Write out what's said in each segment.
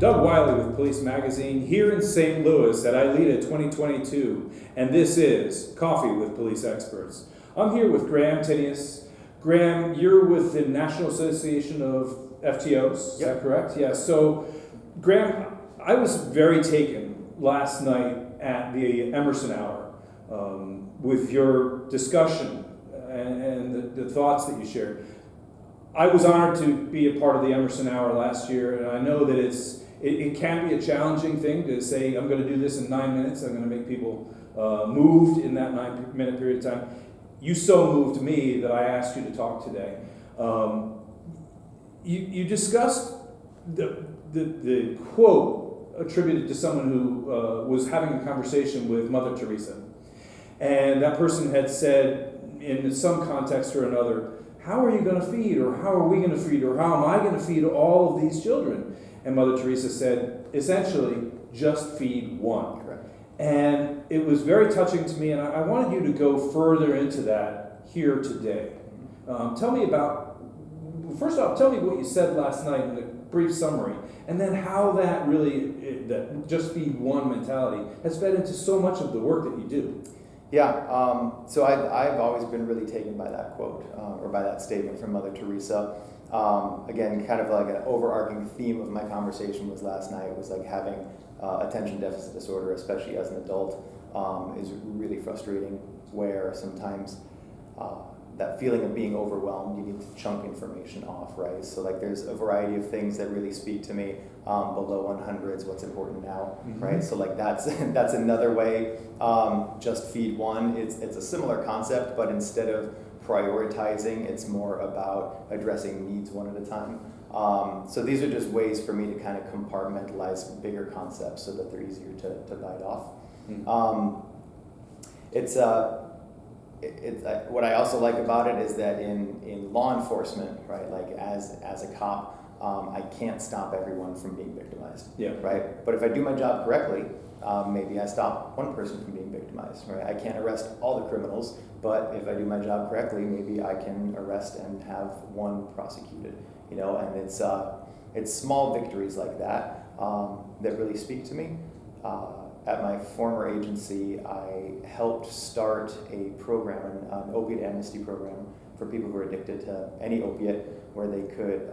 Doug Wyllie with Police Magazine here in St. Louis at ILETA 2022, and this is Coffee with Police Experts. I'm here with Graham Tinius. Graham, you're with the National Association of FTOs, is that correct? Yeah, so Graham, I was very taken last night at the Emerson Hour with your discussion and the thoughts that you shared. I was honored to be a part of the Emerson Hour last year, and I know that it can be a challenging thing to say, I'm going to do this in 9 minutes, I'm going to make people moved in that 9-minute period of time. You so moved me that I asked you to talk today. You discussed the quote attributed to someone who was having a conversation with Mother Teresa. And that person had said, in some context or another, how are you going to feed, or how are we going to feed, or how am I going to feed all of these children? And Mother Teresa said, essentially, just feed one. Correct. And it was very touching to me, and I wanted you to go further into that here today. Tell me first off, tell me what you said last night in a brief summary, and then how that really, that just feed one mentality has fed into so much of the work that you do. Yeah, so I've always been really taken by that quote, or by that statement from Mother Teresa. Again, kind of like an overarching theme of my conversation was last night was like having attention deficit disorder, especially as an adult, is really frustrating, where sometimes that feeling of being overwhelmed, you need to chunk information off, right? So like there's a variety of things that really speak to me. Below 100s, what's important now, right? So like that's another way. Just feed one. It's a similar concept, but instead of prioritizing, it's more about addressing needs one at a time. So these are just ways for me to kind of compartmentalize bigger concepts so that they're easier to bite off. What I also like about it is that in law enforcement, right? Like as a cop, I can't stop everyone from being victimized, right? But if I do my job correctly, maybe I stop one person from being victimized, right? I can't arrest all the criminals, but if I do my job correctly, maybe I can arrest and have one prosecuted, you know? And it's small victories like that that really speak to me. At my former agency, I helped start a program, an opiate amnesty program for people who are addicted to any opiate, where they could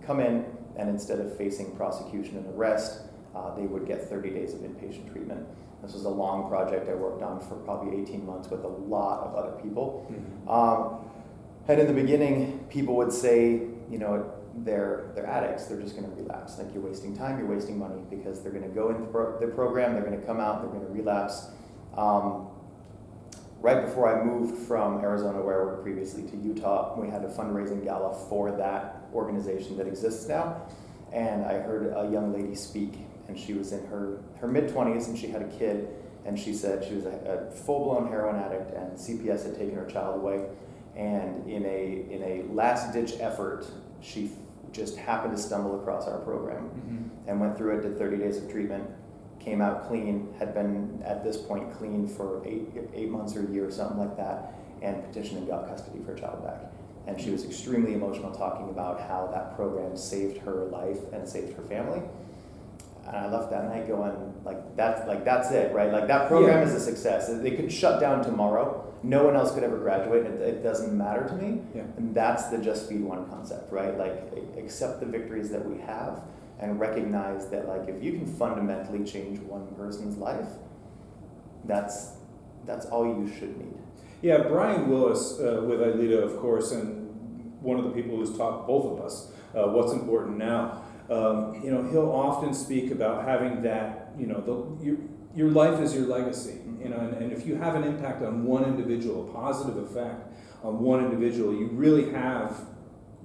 come in and instead of facing prosecution and arrest, they would get 30 days of inpatient treatment. This was a long project I worked on for probably 18 months with a lot of other people. And in the beginning, people would say, you know, they're addicts, they're just going to relapse. Like, you're wasting time, you're wasting money, because they're going to go into the program, they're going to come out, they're going to relapse. Right before I moved from Arizona, where I worked previously, to Utah, we had a fundraising gala for that organization that exists now. And I heard a young lady speak, and she was in her mid-20s, and she had a kid, and she said she was a full-blown heroin addict, and CPS had taken her child away. And in a last-ditch effort, she just happened to stumble across our program and went through it, did 30 days of treatment, came out clean, had been at this point clean for eight months or a year or something like that, and petitioned and got custody for her child back. And she was extremely emotional, talking about how that program saved her life and saved her family. And I left that night going, that's it, right? Like, that program is a success. They could shut down tomorrow. No one else could ever graduate. It doesn't matter to me. And that's the just feed one concept, right? Like, accept the victories that we have and recognize that, like, if you can fundamentally change one person's life, that's all you should need. Yeah, Brian Willis with ILETA, of course, and one of the people who's taught both of us what's important now. You know, he'll often speak about having that, you know, your life is your legacy, you know, and if you have an impact on one individual, a positive effect on one individual, you really have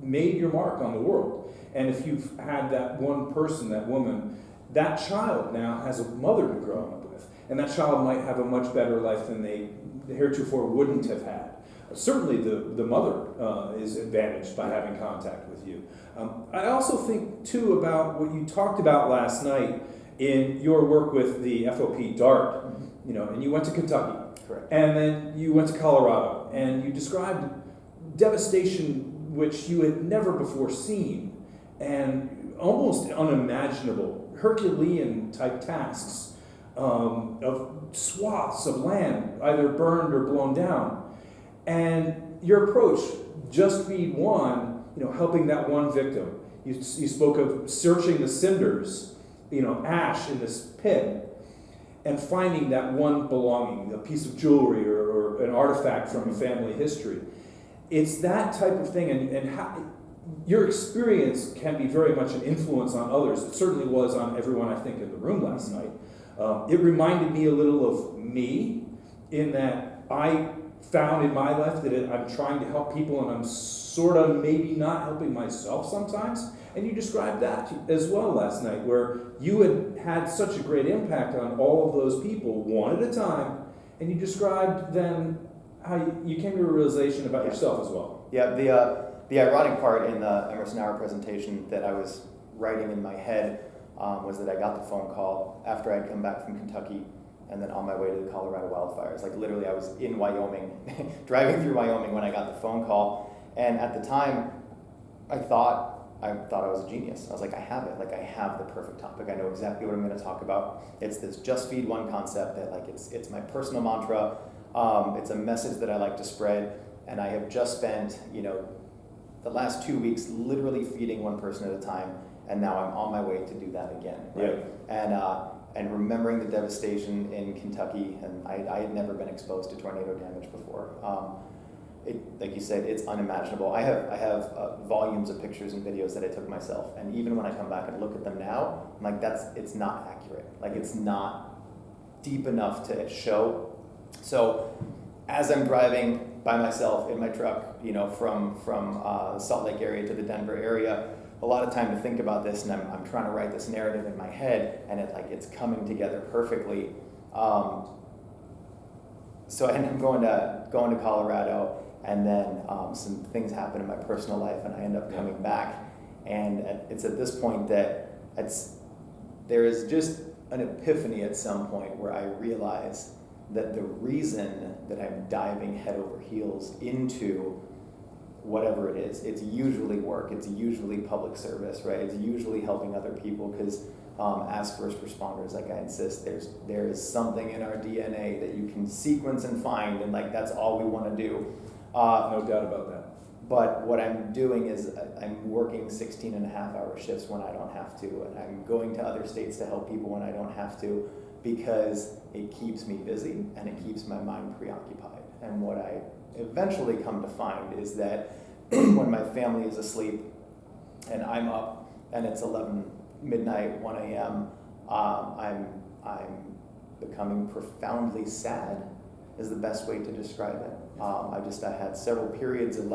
made your mark on the world. And if you've had that one person, that woman, that child now has a mother to grow up with, and that child might have a much better life than they heretofore wouldn't have had. Certainly the mother is advantaged by having contact with you. I also think, too, about what you talked about last night in your work with the FOP DART, you know, and you went to Kentucky. Correct. And then you went to Colorado, and you described devastation which you had never before seen, and almost unimaginable Herculean type tasks of swaths of land, either burned or blown down. And your approach, just feed one, helping that one victim. You spoke of searching the cinders, ash in this pit, and finding that one belonging, a piece of jewelry or an artifact from a family history. It's that type of thing, and how, your experience can be very much an influence on others. It certainly was on everyone, I think, in the room last night. It reminded me a little of me, in that I found in my life that I'm trying to help people, and I'm sort of maybe not helping myself sometimes. And you described that as well last night, where you had such a great impact on all of those people, one at a time, and you described then how you came to a realization about yourself as well. Yeah, the ironic part in the Emerson Hour presentation that I was writing in my head was that I got the phone call after I'd come back from Kentucky and then on my way to the Colorado wildfires. Like literally I was in Wyoming, driving through Wyoming when I got the phone call. And at the time, I thought I was a genius. I was like, I have it. Like I have the perfect topic. I know exactly what I'm going to talk about. It's this just feed one concept that like it's my personal mantra. It's a message that I like to spread. And I have just spent, the last 2 weeks literally feeding one person at a time. And now I'm on my way to do that again. Right? Yeah. And remembering the devastation in Kentucky, and I had never been exposed to tornado damage before. Like you said, it's unimaginable. I have volumes of pictures and videos that I took myself, and even when I come back and look at them now, I'm like, it's not accurate. Like it's not deep enough to show. So as I'm driving by myself in my truck, from the Salt Lake area to the Denver area, a lot of time to think about this, and I'm trying to write this narrative in my head, and it's coming together perfectly. So I ended up going to Colorado, and then some things happen in my personal life, and I end up coming back. And it's at this point that there is just an epiphany at some point where I realize that the reason that I'm diving head over heels into whatever it is, it's usually work, it's usually public service, right? It's usually helping other people, because as first responders, like I insist, there is something in our DNA that you can sequence and find, and like that's all we want to do. No doubt about that. But what I'm doing is I'm working 16 and a half hour shifts when I don't have to, and I'm going to other states to help people when I don't have to, because it keeps me busy and it keeps my mind preoccupied. And what I eventually come to find is that when my family is asleep and I'm up and it's 11 midnight, 1 a.m., I'm becoming profoundly sad is the best way to describe it. I had several periods of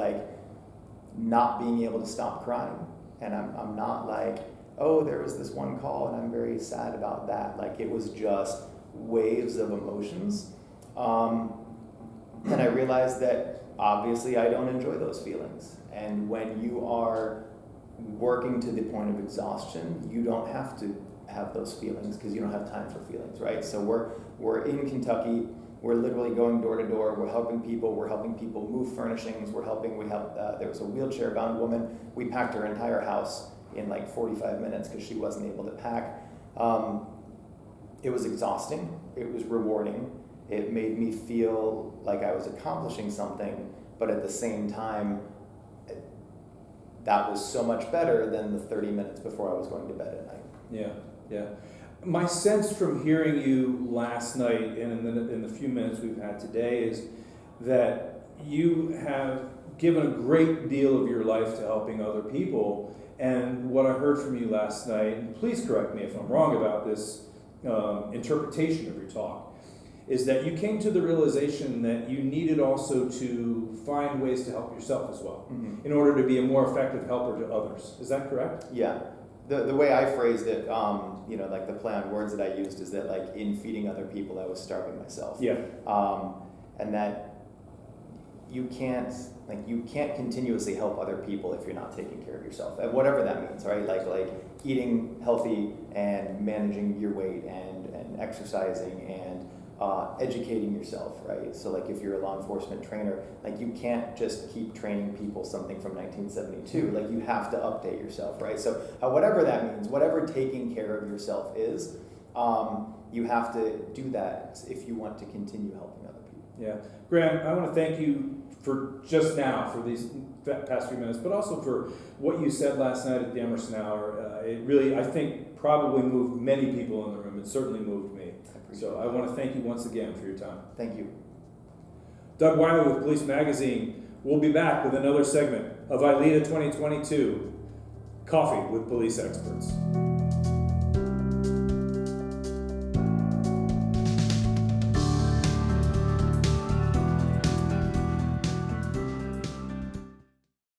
not being able to stop crying, and I'm not like, oh, there was this one call and I'm very sad about that. Like it was just waves of emotions. And I realized that obviously I don't enjoy those feelings. And when you are working to the point of exhaustion, you don't have to have those feelings because you don't have time for feelings, right? So we're in Kentucky. We're literally going door to door. We're helping people. We're helping people move furnishings. There was a wheelchair-bound woman. We packed her entire house in 45 minutes because she wasn't able to pack. It was exhausting. It was rewarding. It made me feel like I was accomplishing something, but at the same time, that was so much better than the 30 minutes before I was going to bed at night. Yeah. My sense from hearing you last night and in the few minutes we've had today is that you have given a great deal of your life to helping other people. And what I heard from you last night, and please correct me if I'm wrong about this interpretation of your talk, is that you came to the realization that you needed also to find ways to help yourself as well, in order to be a more effective helper to others. Is that correct? Yeah. The way I phrased it, the play on words that I used is that in feeding other people, I was starving myself. Yeah. And that you can't continuously help other people if you're not taking care of yourself, and whatever that means, right? Like eating healthy and managing your weight and exercising and educating yourself, right? So like if you're a law enforcement trainer, like you can't just keep training people something from 1972, like you have to update yourself, right? So whatever that means, whatever taking care of yourself is, you have to do that if you want to continue helping other people. Yeah. Graham, I want to thank you for just now, for these past few minutes, but also for what you said last night at the Emerson Hour. It really, I think, probably moved many people in the room. It certainly moved me. So I want to thank you once again for your time. Thank you. Doug Wyllie with Police Magazine. We'll be back with another segment of ILETA 2022, Coffee with Police Experts.